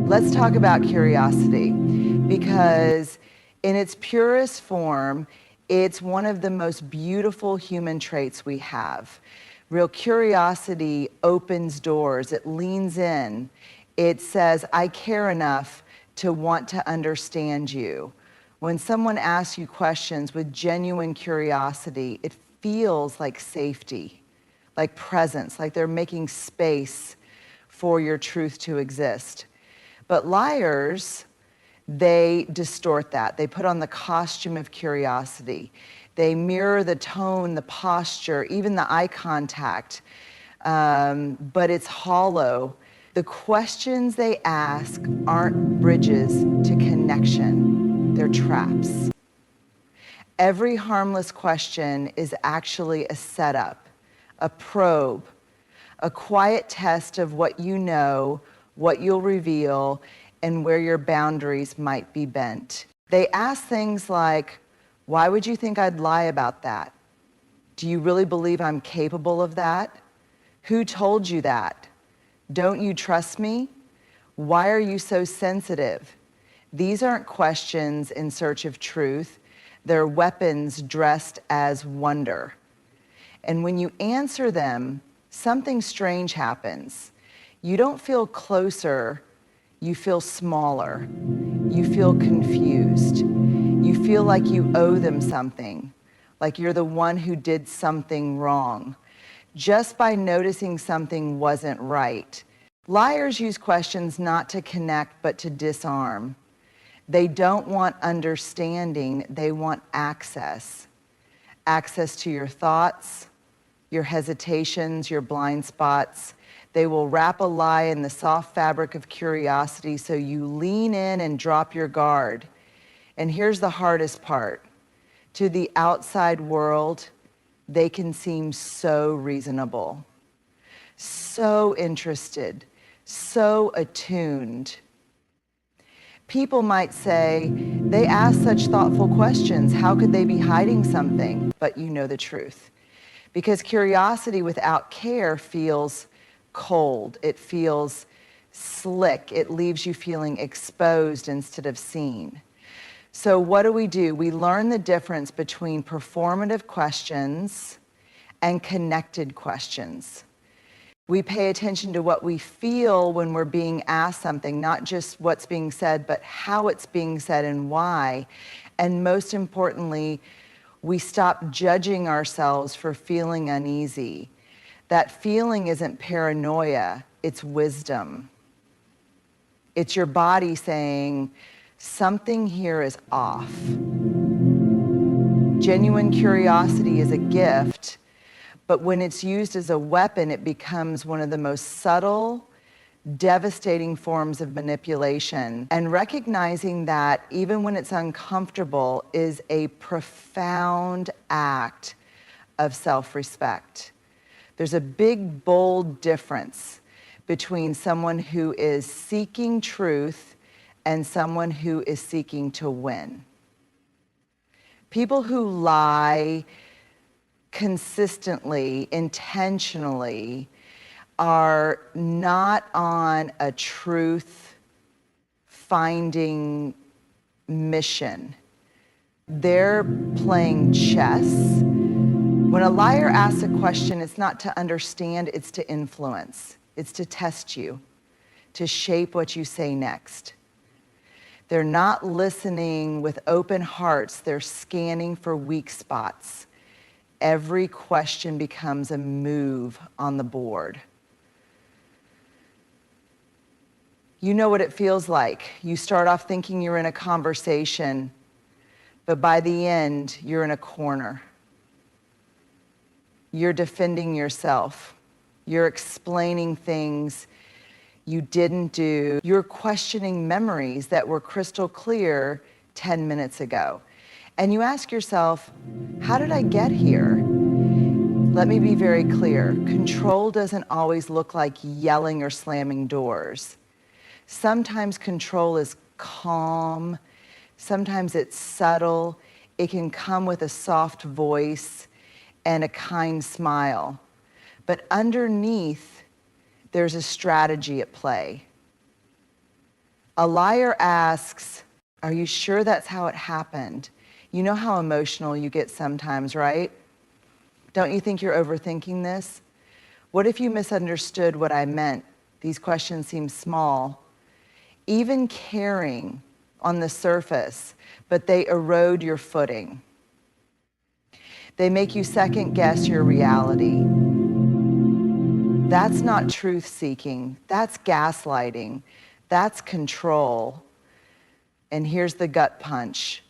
Let's talk about curiosity, because in its purest form, it's one of the most beautiful human traits we have. Real curiosity opens doors, it leans in, it says, I care enough to want to understand you. When someone asks you questions with genuine curiosity, it feels like safety, like presence, like they're making space for your truth to exist. But liars, they distort that. They put on the costume of curiosity. They mirror the tone, the posture, even the eye contact, but it's hollow. The questions they ask aren't bridges to connection, they're traps. Every harmless question is actually a setup, a probe, a quiet test of what you know, what you'll reveal, and where your boundaries might be bent. They ask things like, why would you think I'd lie about that? Do you really believe I'm capable of that? Who told you that? Don't you trust me? Why are you so sensitive? These aren't questions in search of truth. They're weapons dressed as wonder. And when you answer them, something strange happens. You don't feel closer, you feel smaller. You feel confused. You feel like you owe them something, like you're the one who did something wrong, just by noticing something wasn't right. Liars use questions not to connect, but to disarm. They don't want understanding, they want access. Access to your thoughts, your hesitations, your blind spots. They will wrap a lie in the soft fabric of curiosity so you lean in and drop your guard. And here's the hardest part. To the outside world, they can seem so reasonable, so interested, so attuned. People might say, they ask such thoughtful questions, how could they be hiding something? But you know the truth. Because curiosity without care feels cold, it feels slick, it leaves you feeling exposed instead of seen. So what do? We learn the difference between performative questions and connected questions. We pay attention to what we feel when we're being asked something, not just what's being said, but how it's being said and why. And most importantly, we stop judging ourselves for feeling uneasy. That feeling isn't paranoia, it's wisdom. It's your body saying, something here is off. Genuine curiosity is a gift, but when it's used as a weapon, it becomes one of the most subtle, devastating forms of manipulation. And recognizing that, even when it's uncomfortable, is a profound act of self-respect. There's a big, bold difference between someone who is seeking truth and someone who is seeking to win. People who lie consistently, intentionally, are not on a truth-finding mission. They're playing chess. When a liar asks a question, it's not to understand, it's to influence. It's to test you, to shape what you say next. They're not listening with open hearts, they're scanning for weak spots. Every question becomes a move on the board. You know what it feels like. You start off thinking you're in a conversation, but by the end, you're in a corner. You're defending yourself. You're explaining things you didn't do. You're questioning memories that were crystal clear 10 minutes ago. And you ask yourself, how did I get here? Let me be very clear. Control doesn't always look like yelling or slamming doors. Sometimes control is calm. Sometimes it's subtle. It can come with a soft voice and a kind smile. But underneath, there's a strategy at play. A liar asks, are you sure that's how it happened? You know how emotional you get sometimes, right? Don't you think you're overthinking this? What if you misunderstood what I meant? These questions seem small, even caring on the surface, but they erode your footing. They make you second guess your reality. That's not truth seeking, that's gaslighting, that's control. And here's the gut punch.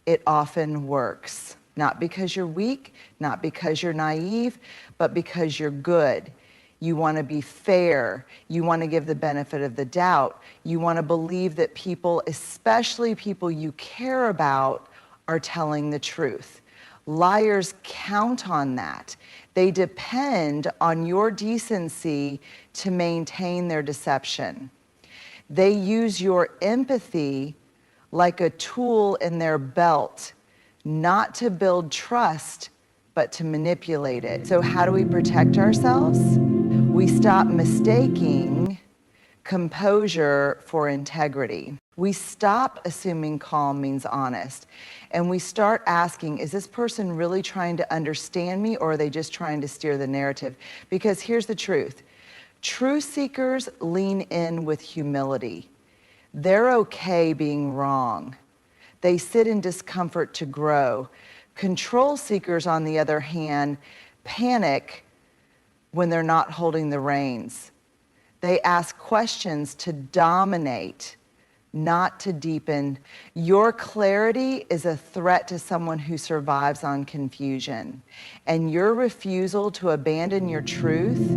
It often works. Not because you're weak, not because you're naive, but because you're good. You want to be fair. You want to give the benefit of the doubt. You want to believe that people, especially people you care about, are telling the truth. Liars count on that. They depend on your decency to maintain their deception. They use your empathy like a tool in their belt, not to build trust, but to manipulate it. So how do we protect ourselves? We stop mistaking composure for integrity. We stop assuming calm means honest, and we start asking, is this person really trying to understand me, or are they just trying to steer the narrative? Because here's the truth. Truth seekers lean in with humility. They're okay being wrong. They sit in discomfort to grow. Control seekers, on the other hand, panic when they're not holding the reins. They ask questions to dominate, not to deepen. Your clarity is a threat to someone who survives on confusion. And your refusal to abandon your truth,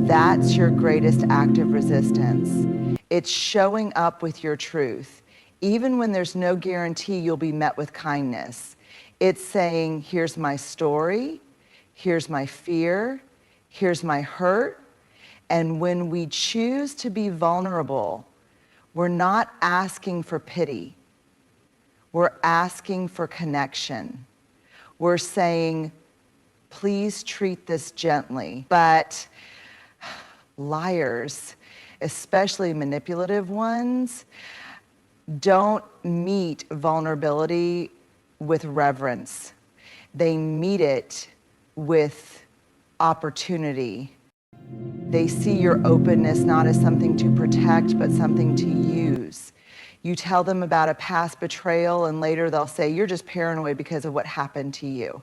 that's your greatest act of resistance. It's showing up with your truth. Even when there's no guarantee you'll be met with kindness. It's saying, here's my story, here's my fear, here's my hurt. And when we choose to be vulnerable, we're not asking for pity. We're asking for connection. We're saying, please treat this gently. But liars, especially manipulative ones, don't meet vulnerability with reverence. They meet it with opportunity. They see your openness not as something to protect, but something to use. You tell them about a past betrayal, and later they'll say, you're just paranoid because of what happened to you.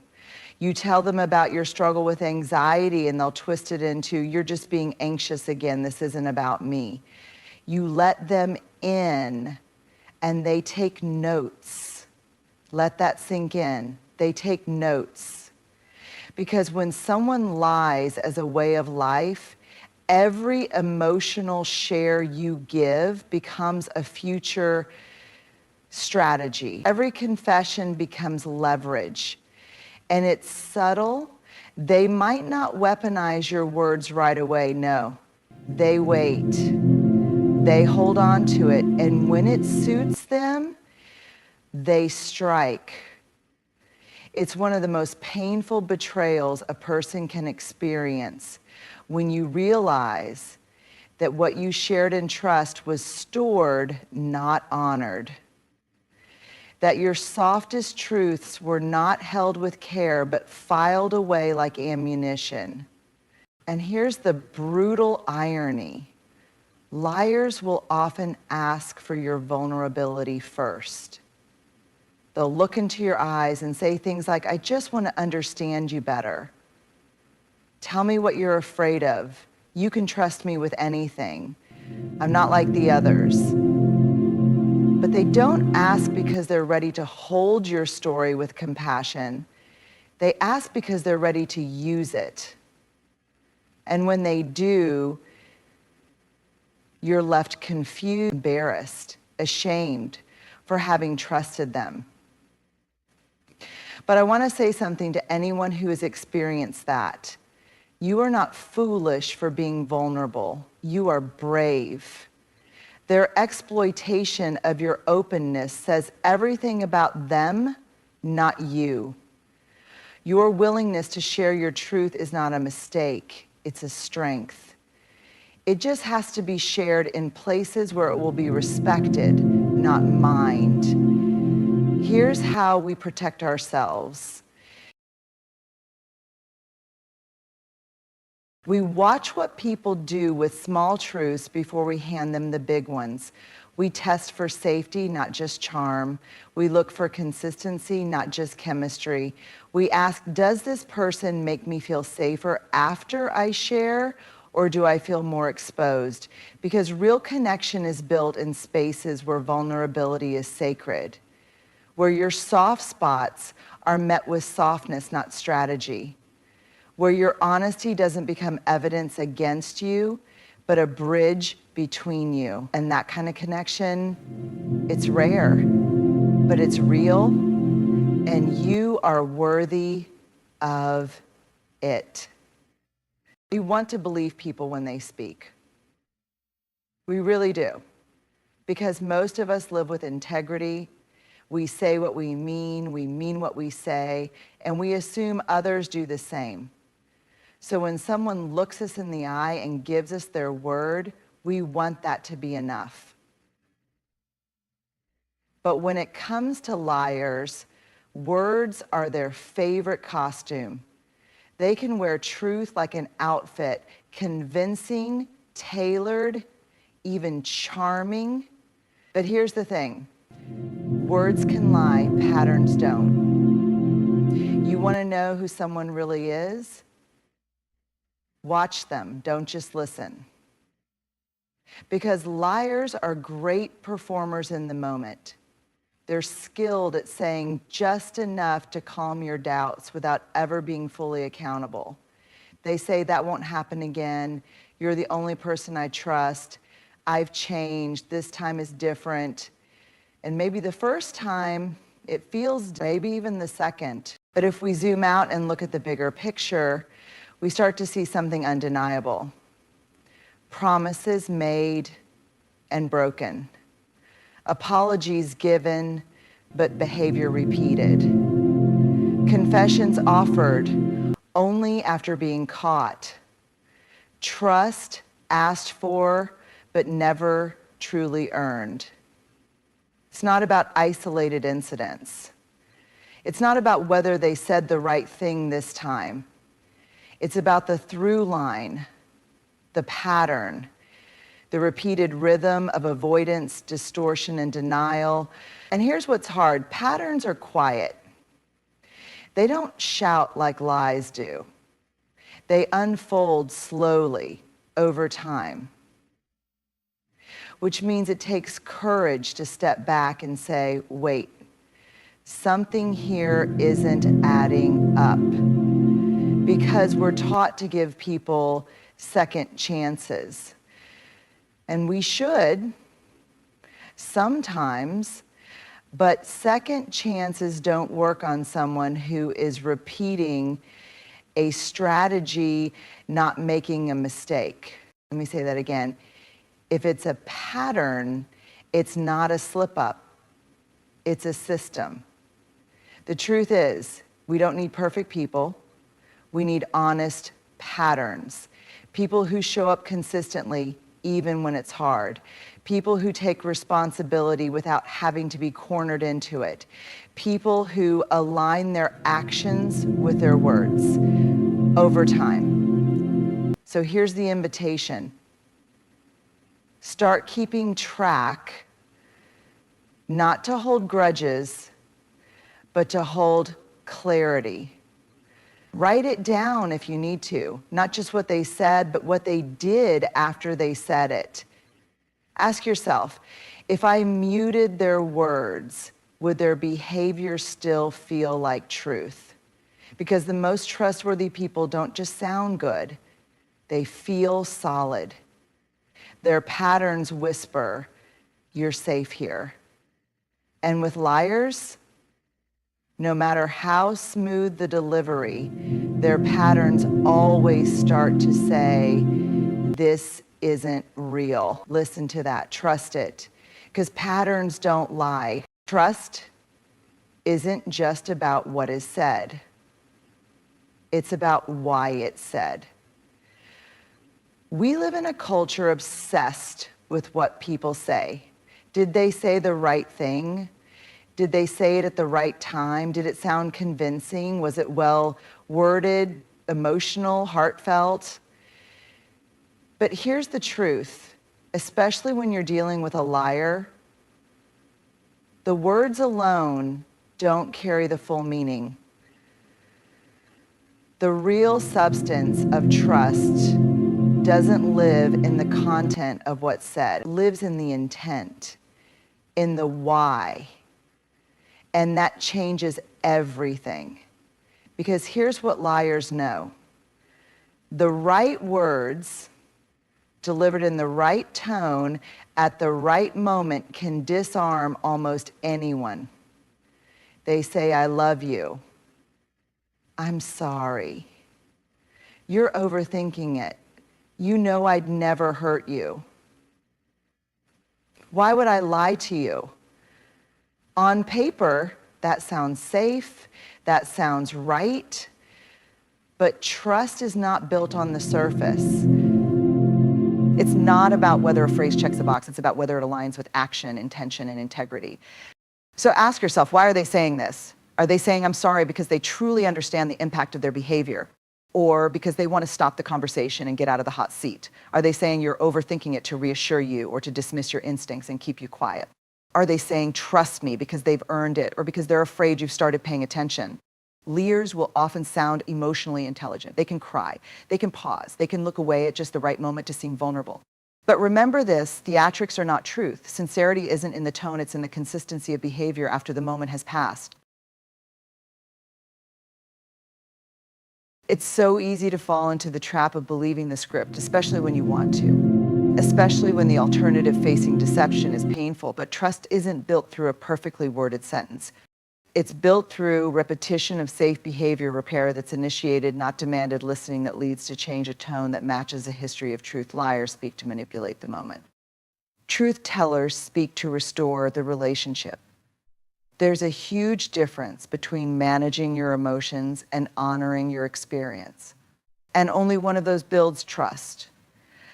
You tell them about your struggle with anxiety, and they'll twist it into, you're just being anxious again, this isn't about me. You let them in, and they take notes. Let that sink in. They take notes. Because when someone lies as a way of life, every emotional share you give becomes a future strategy. Every confession becomes leverage. And it's subtle. They might not weaponize your words right away, no. They wait. They hold on to it. And when it suits them, they strike. It's one of the most painful betrayals a person can experience when you realize that what you shared in trust was stored, not honored. That your softest truths were not held with care, but filed away like ammunition. And here's the brutal irony. Liars will often ask for your vulnerability first. They'll look into your eyes and say things like, I just want to understand you better. Tell me what you're afraid of. You can trust me with anything. I'm not like the others. But they don't ask because they're ready to hold your story with compassion. They ask because they're ready to use it. And when they do, you're left confused, embarrassed, ashamed for having trusted them. But I want to say something to anyone who has experienced that. You are not foolish for being vulnerable. You are brave. Their exploitation of your openness says everything about them, not you. Your willingness to share your truth is not a mistake. It's a strength. It just has to be shared in places where it will be respected, not mined. Here's how we protect ourselves. We watch what people do with small truths before we hand them the big ones. We test for safety, not just charm. We look for consistency, not just chemistry. We ask, does this person make me feel safer after I share, or do I feel more exposed? Because real connection is built in spaces where vulnerability is sacred, where your soft spots are met with softness, not strategy, where your honesty doesn't become evidence against you, but a bridge between you. And that kind of connection, it's rare, but it's real, and you are worthy of it. We want to believe people when they speak. We really do, because most of us live with integrity. We say what we mean what we say, and we assume others do the same. So when someone looks us in the eye and gives us their word, we want that to be enough. But when it comes to liars, words are their favorite costume. They can wear truth like an outfit, convincing, tailored, even charming. But here's the thing, words can lie, patterns don't. You want to know who someone really is? Watch them, don't just listen. Because liars are great performers in the moment. They're skilled at saying just enough to calm your doubts without ever being fully accountable. They say, that won't happen again. You're the only person I trust. I've changed. This time is different. And maybe the first time it feels, maybe even the second. But if we zoom out and look at the bigger picture, we start to see something undeniable. Promises made and broken. Apologies given, but behavior repeated. Confessions offered only after being caught. Trust asked for, but never truly earned. It's not about isolated incidents. It's not about whether they said the right thing this time. It's about the through line, the pattern, the repeated rhythm of avoidance, distortion, and denial. And here's what's hard. Patterns are quiet. They don't shout like lies do. They unfold slowly over time, which means it takes courage to step back and say, wait, something here isn't adding up. Because we're taught to give people second chances. And we should sometimes, but second chances don't work on someone who is repeating a strategy, not making a mistake. Let me say that again. If it's a pattern, it's not a slip up, it's a system. The truth is, we don't need perfect people. We need honest patterns. People who show up consistently, even when it's hard. People who take responsibility without having to be cornered into it. People who align their actions with their words over time. So here's the invitation. Start keeping track, not to hold grudges, but to hold clarity. Write it down if you need to, not just what they said, but what they did after they said it. Ask yourself, if I muted their words, would their behavior still feel like truth? Because the most trustworthy people don't just sound good, they feel solid. Their patterns whisper, you're safe here. And with liars, no matter how smooth the delivery, their patterns always start to say, this isn't real. Listen to that, trust it, because patterns don't lie. Trust isn't just about what is said. It's about why it's said. We live in a culture obsessed with what people say. Did they say the right thing? Did they say it at the right time? Did it sound convincing? Was it well worded, emotional, heartfelt? But here's the truth, especially when you're dealing with a liar, the words alone don't carry the full meaning. The real substance of trust doesn't live in the content of what's said. It lives in the intent, in the why. And that changes everything. Because here's what liars know. The right words delivered in the right tone at the right moment can disarm almost anyone. They say, I love you. I'm sorry. You're overthinking it. You know I'd never hurt you. Why would I lie to you? On paper, that sounds safe, that sounds right, but trust is not built on the surface. It's not about whether a phrase checks a box, it's about whether it aligns with action, intention, and integrity. So ask yourself, why are they saying this? Are they saying I'm sorry because they truly understand the impact of their behavior? Or because they want to stop the conversation and get out of the hot seat? Are they saying you're overthinking it to reassure you or to dismiss your instincts and keep you quiet? Are they saying trust me because they've earned it or because they're afraid you've started paying attention? Liars will often sound emotionally intelligent. They can cry, they can pause, they can look away at just the right moment to seem vulnerable. But remember this, theatrics are not truth. Sincerity isn't in the tone, it's in the consistency of behavior after the moment has passed. It's so easy to fall into the trap of believing the script, especially when you want to, especially when the alternative facing deception is painful, but trust isn't built through a perfectly worded sentence. It's built through repetition of safe behavior repair that's initiated, not demanded listening that leads to change a tone that matches a history of truth. Liars speak to manipulate the moment. Truth tellers speak to restore the relationship. There's a huge difference between managing your emotions and honoring your experience. And only one of those builds trust.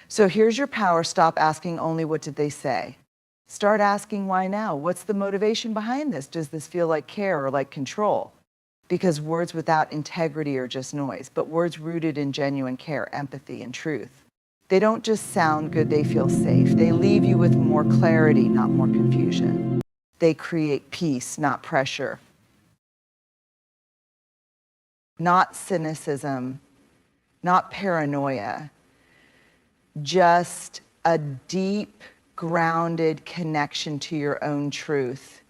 So here's your power. Stop asking only what did they say. Start asking why now? What's the motivation behind this? Does this feel like care or like control? Because words without integrity are just noise, but words rooted in genuine care, empathy, and truth. They don't just sound good, they feel safe. They leave you with more clarity, not more confusion. They create peace, not pressure. Not cynicism, not paranoia. Just a deep, grounded connection to your own truth.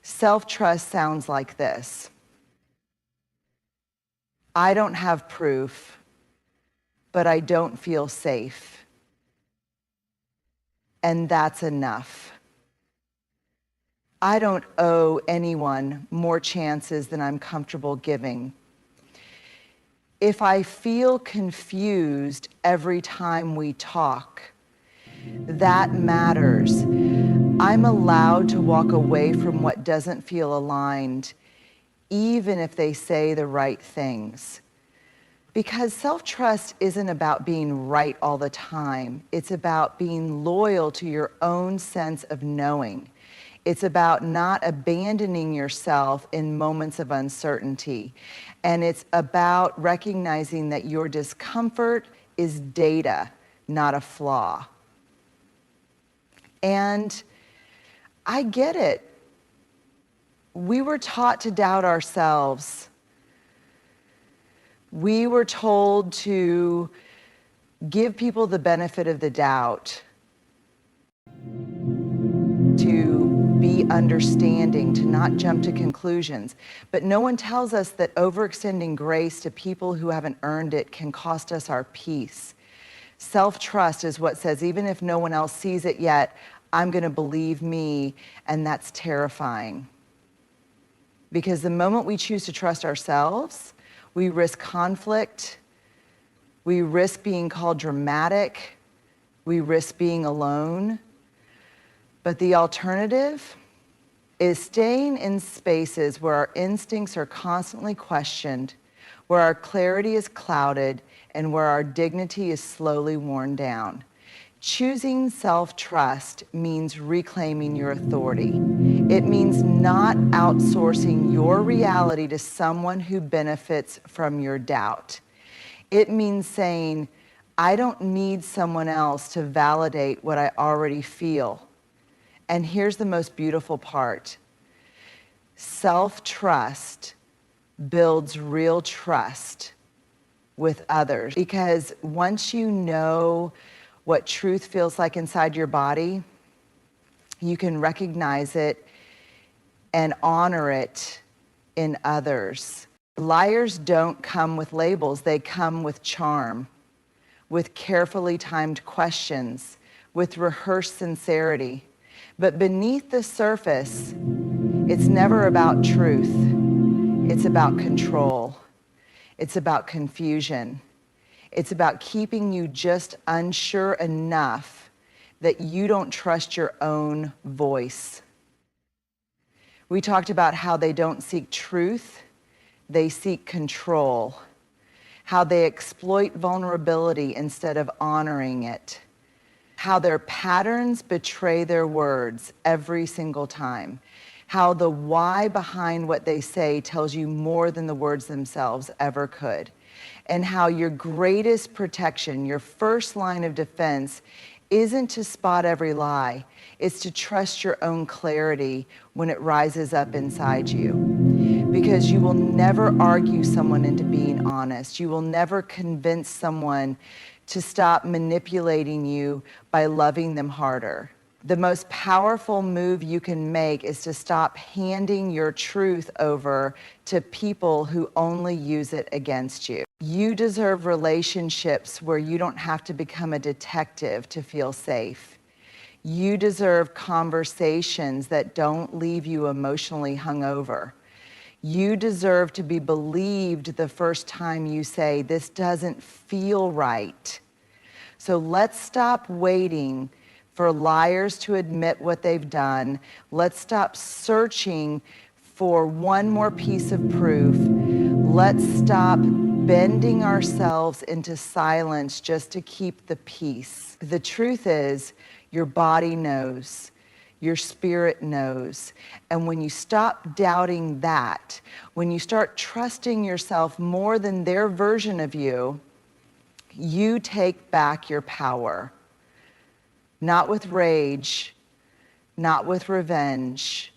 Self-trust sounds like this. I don't have proof, but I don't feel safe. And that's enough. I don't owe anyone more chances than I'm comfortable giving. If I feel confused every time we talk, that matters. I'm allowed to walk away from what doesn't feel aligned, even if they say the right things. Because self-trust isn't about being right all the time. It's about being loyal to your own sense of knowing. It's about not abandoning yourself in moments of uncertainty. And it's about recognizing that your discomfort is data, not a flaw. And I get it. We were taught to doubt ourselves. We were told to give people the benefit of the doubt, to be understanding, to not jump to conclusions. But no one tells us that overextending grace to people who haven't earned it can cost us our peace. Self-trust is what says, even if no one else sees it yet, I'm going to believe me, and that's terrifying. Because the moment we choose to trust ourselves, we risk conflict, we risk being called dramatic, we risk being alone. But the alternative is staying in spaces where our instincts are constantly questioned, where our clarity is clouded, and where our dignity is slowly worn down. Choosing self-trust means reclaiming your authority. It means not outsourcing your reality to someone who benefits from your doubt. It means saying, I don't need someone else to validate what I already feel. And here's the most beautiful part. Self-trust builds real trust with others, because once you know what truth feels like inside your body, you can recognize it and honor it in others. Liars don't come with labels, they come with charm, with carefully timed questions, with rehearsed sincerity. But beneath the surface, it's never about truth. It's about control. It's about confusion. It's about keeping you just unsure enough that you don't trust your own voice. We talked about how they don't seek truth, they seek control. How they exploit vulnerability instead of honoring it. How their patterns betray their words every single time. How the why behind what they say tells you more than the words themselves ever could. And how your greatest protection, your first line of defense, isn't to spot every lie. It's to trust your own clarity when it rises up inside you. Because you will never argue someone into being honest. You will never convince someone to stop manipulating you by loving them harder. The most powerful move you can make is to stop handing your truth over to people who only use it against you. You deserve relationships where you don't have to become a detective to feel safe. You deserve conversations that don't leave you emotionally hungover. You deserve to be believed the first time you say, this doesn't feel right. So let's stop waiting for liars to admit what they've done. Let's stop searching for one more piece of proof. Let's stop bending ourselves into silence just to keep the peace. The truth is, your body knows. Your spirit knows. And when you stop doubting that, when you start trusting yourself more than their version of you, you take back your power. Not with rage, not with revenge,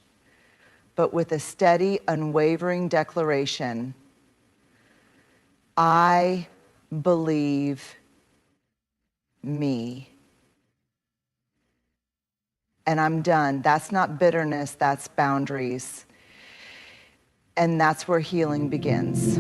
but with a steady, unwavering declaration. I believe me. And I'm done. That's not bitterness, that's boundaries. And that's where healing begins.